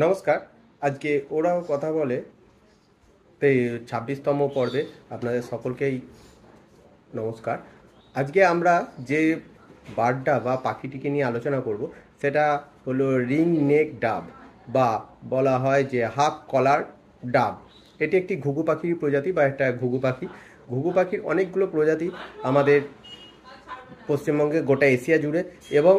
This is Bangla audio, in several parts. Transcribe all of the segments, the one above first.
নমস্কার। আজকে ওরাও কথা বলে 26তম পর্বে আপনাদের সকলকেই নমস্কার। আজকে আমরা যে বার্ডটা বা পাখিটিকে নিয়ে আলোচনা করব সেটা হলো রিং নেক ডাব, বা বলা হয় যে হাফ কলার ডাব। এটি একটি ঘুঘু পাখির প্রজাতি বা একটা ঘুঘু পাখি। ঘুঘু পাখির অনেকগুলো প্রজাতি আমাদের পশ্চিমবঙ্গে, গোটা এশিয়া জুড়ে এবং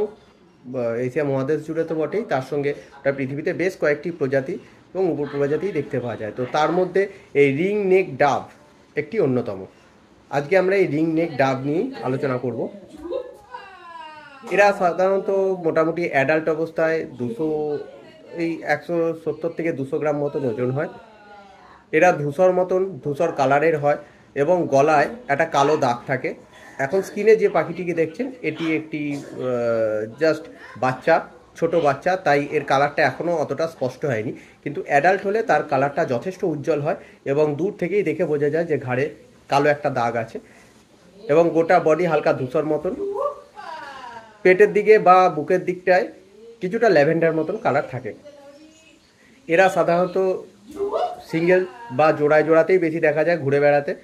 এশিয়া মহাদেশ জুড়ে তো বটেই, তার সঙ্গে পৃথিবীতে বেশ কয়েকটি প্রজাতি এবং উপপ্রজাতি দেখতে পাওয়া যায়। তো তার মধ্যে এই রিং নেক ডাব একটি অন্যতম। আজকে আমরা এই রিং নেক ডাব নিয়ে আলোচনা করব। এরা সাধারণত মোটামুটি অ্যাডাল্ট অবস্থায় 170 থেকে 200 গ্রাম মতন ওজন হয়। এরা ধূসর কালারের হয় এবং গলায় একটা কালো দাগ থাকে। এখন স্ক্রিনে যে পাখিটিকে দেখছেন এটি একটি জাস্ট ছোট বাচ্চা, তাই এর কালারটা এখনও অতটা স্পষ্ট হয়নি, কিন্তু অ্যাডাল্ট হলে তার কালারটা যথেষ্ট উজ্জ্বল হয় এবং দূর থেকেই দেখে বোঝা যায় যে ঘাড়ে কালো একটা দাগ আছে এবং গোটা বডি হালকা ধূসর মতন। পেটের দিকে বা বুকের দিকটায় কিছুটা ল্যাভেন্ডার মতন কালার থাকে। এরা সাধারণত সিঙ্গেল বা জোড়াতেই বেশি দেখা যায় ঘুরে বেড়াতে।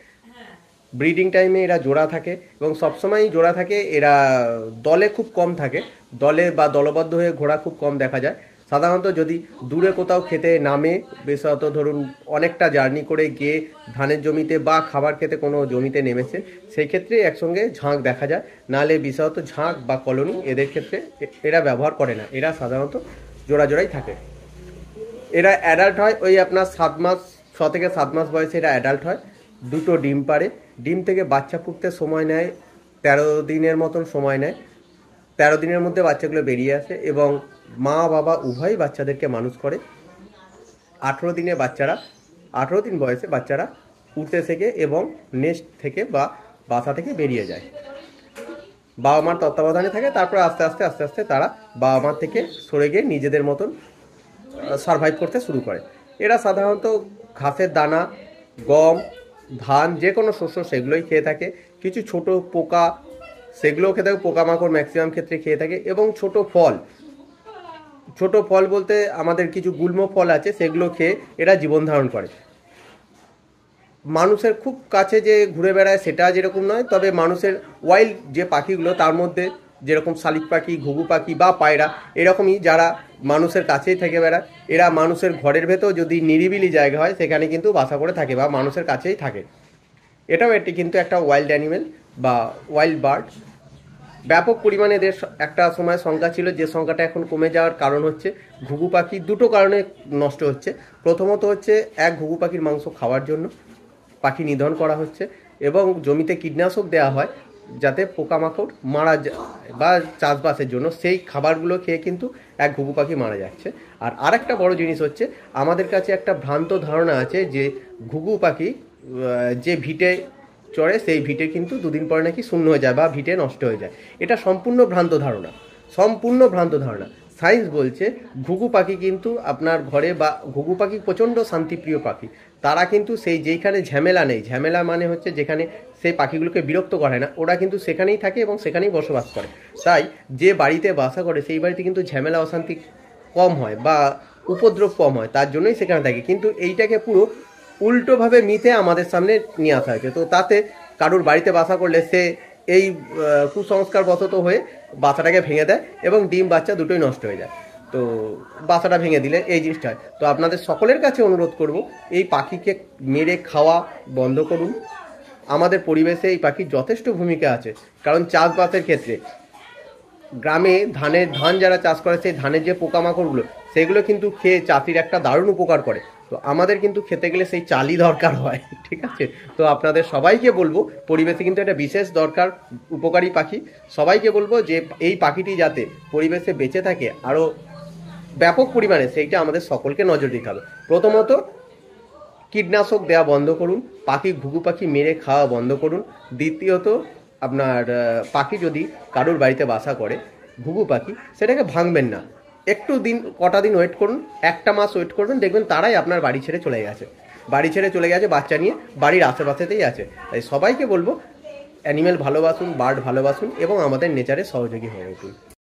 ব্রিডিং টাইমে এরা জোড়া থাকে এবং সবসময়ই জোড়া থাকে। এরা দলে খুব কম থাকে, দলে বা দলবদ্ধ হয়ে ঘোরা খুব কম দেখা যায়। সাধারণত যদি দূরে কোথাও খেতে নামে, বিশেষত ধরুন অনেকটা জার্নি করে গিয়ে ধানের জমিতে বা খাবার খেতে কোনো জমিতে নেমেছে, সেই ক্ষেত্রে একসঙ্গে ঝাঁক দেখা যায়। নাহলে বিশেষত ঝাঁক বা কলোনি এদের ক্ষেত্রে এরা ব্যবহার করে না। এরা সাধারণত জোড়াই থাকে। এরা অ্যাডাল্ট হয় ওই আপনার 6 থেকে 7 মাস বয়সে এরা অ্যাডাল্ট হয়। দুটো ডিম পাড়ে। ডিম থেকে বাচ্চা ফুটতে সময় নেয় 13 দিনের মতন সময় নেয়। 13 দিনের মধ্যে বাচ্চাগুলো বেরিয়ে আসে এবং মা বাবা উভয়ই বাচ্চাদেরকে মানুষ করে। 18 দিন বয়সে বাচ্চারা উঠতে শেখে এবং নেস্ট থেকে বা বাসা থেকে বেরিয়ে যায়। বাবা মার তত্ত্বাবধানে থাকে। তারপর আস্তে আস্তে তারা বাবা মার থেকে সরে গিয়ে নিজেদের মতন সারভাইভ করতে শুরু করে। এরা সাধারণত ঘাসের দানা, গম, ধান, যে কোনো শস্য সেগুলোই খেয়ে থাকে। কিছু ছোট পোকা সেগুলোও খেয়ে থাকে, পোকামাকড় ম্যাক্সিমাম ক্ষেত্রে খেয়ে থাকে। এবং ছোট ফল বলতে আমাদের কিছু গুল্ম ফল আছে, সেগুলো খেয়ে এরা জীবন ধারণ করে। মানুষের খুব কাছে যে ঘুরে বেড়ায় সেটা যেরকম নয়, তবে মানুষের ওয়াইল্ড যে পাখিগুলো তার মধ্যে যেরকম শালিক পাখি, ঘুঘু পাখি বা পায়রা, এরকমই যারা মানুষের কাছেই থেকে বেড়ায়। এরা মানুষের ঘরের ভেতর যদি নিরিবিলি জায়গা হয় সেখানে কিন্তু বাসা করে থাকে বা মানুষের কাছেই থাকে। এটি কিন্তু একটা ওয়াইল্ড অ্যানিমেল বা ওয়াইল্ড বার্ড। ব্যাপক পরিমাণে এদের একটা সময় সংখ্যা ছিল, যে সংখ্যাটা এখন কমে যাওয়ার কারণ হচ্ছে ঘুঘু পাখি দুটো কারণে নষ্ট হচ্ছে। প্রথমত হচ্ছে ঘুঘু পাখির মাংস খাওয়ার জন্য পাখি নিধন করা হচ্ছে এবং জমিতে কীটনাশক দেওয়া হয় যাতে পোকামাকড় মারা যায়, বা চাষবাসের জন্য সেই খাবারগুলো খেয়ে কিন্তু ঘুঘু পাখি মারা যাচ্ছে। আর আরেকটা বড় জিনিস হচ্ছে, আমাদের কাছে একটা ভ্রান্ত ধারণা আছে যে ঘুঘু পাখি যে ভিটে চড়ে সেই ভিটে কিন্তু 2 দিন পরে নাকি শূন্য হয়ে যায় বা ভিটে নষ্ট হয়ে যায়। এটা সম্পূর্ণ ভ্রান্ত ধারণা। সায়েন্স বলছে ঘুঘু পাখি কিন্তু আপনার ঘরে, বা ঘুঘু পাখি প্রচণ্ড শান্তিপ্রিয় পাখি। তারা কিন্তু যেখানে ঝামেলা নেই, ঝামেলা মানে হচ্ছে যেখানে সেই পাখিগুলোকে বিরক্ত করে না, ওরা কিন্তু সেখানেই থাকে এবং সেখানেই বসবাস করে। তাই যে বাড়িতে বাসা করে সেই বাড়িতে কিন্তু ঝামেলা অশান্তি কম হয় বা উপদ্রব কম হয়, তার জন্যই সেখানে থাকে। কিন্তু এইটাকে পুরো উল্টোভাবে মিথে আমাদের সামনে নিয়ে আসা হয়েছে। তো তাতে কারুর বাড়িতে বাসা করলে সে এই কুসংস্কার বশত হয়ে বাসাটাকে ভেঙে দেয় এবং ডিম বাচ্চা দুটোই নষ্ট হয়ে যায়। তো বাসাটা ভেঙে দিলে এই জিনিসটা হয়। তো আপনাদের সকলের কাছে অনুরোধ করব, এই পাখিকে মেরে খাওয়া বন্ধ করুন। আমাদের পরিবেশে এই পাখির যথেষ্ট ভূমিকা আছে, কারণ চাষবাসের ক্ষেত্রে গ্রামে ধান যারা চাষ করে সেই ধানের যে পোকামাকড়গুলো সেগুলো কিন্তু খেয়ে চাষির একটা দারুণ উপকার করে। তো আমাদের কিন্তু খেতে গেলে সেই চালই দরকার হয়, ঠিক আছে? তো আপনাদের সবাইকে বলবো, পরিবেশে কিন্তু একটা বিশেষ দরকার উপকারী পাখি। সবাইকে বলবো যে এই পাখিটি যাতে পরিবেশে বেঁচে থাকে আরও ব্যাপক পরিমাণে, সেইটা আমাদের সকলকে নজর দিতে হবে। প্রথমত কীটনাশক দেওয়া বন্ধ করুন, ঘুঘু পাখি মেরে খাওয়া বন্ধ করুন। দ্বিতীয়ত আপনার পাখি যদি কারোর বাড়িতে বাসা করে, ঘুঘু পাখি, সেটাকে ভাঙবেন না। কটা দিন ওয়েট করুন, 1 মাস ওয়েট করবেন, দেখবেন তারাই আপনার বাড়ি ছেড়ে চলে গেছে বাচ্চা নিয়ে, বাড়ির আশেপাশেতেই আছে। তাই সবাইকে বলবো অ্যানিমেল ভালোবাসুন, বার্ড ভালোবাসুন এবং আমাদের নেচারে সহযোগী হয়ে উঠুন।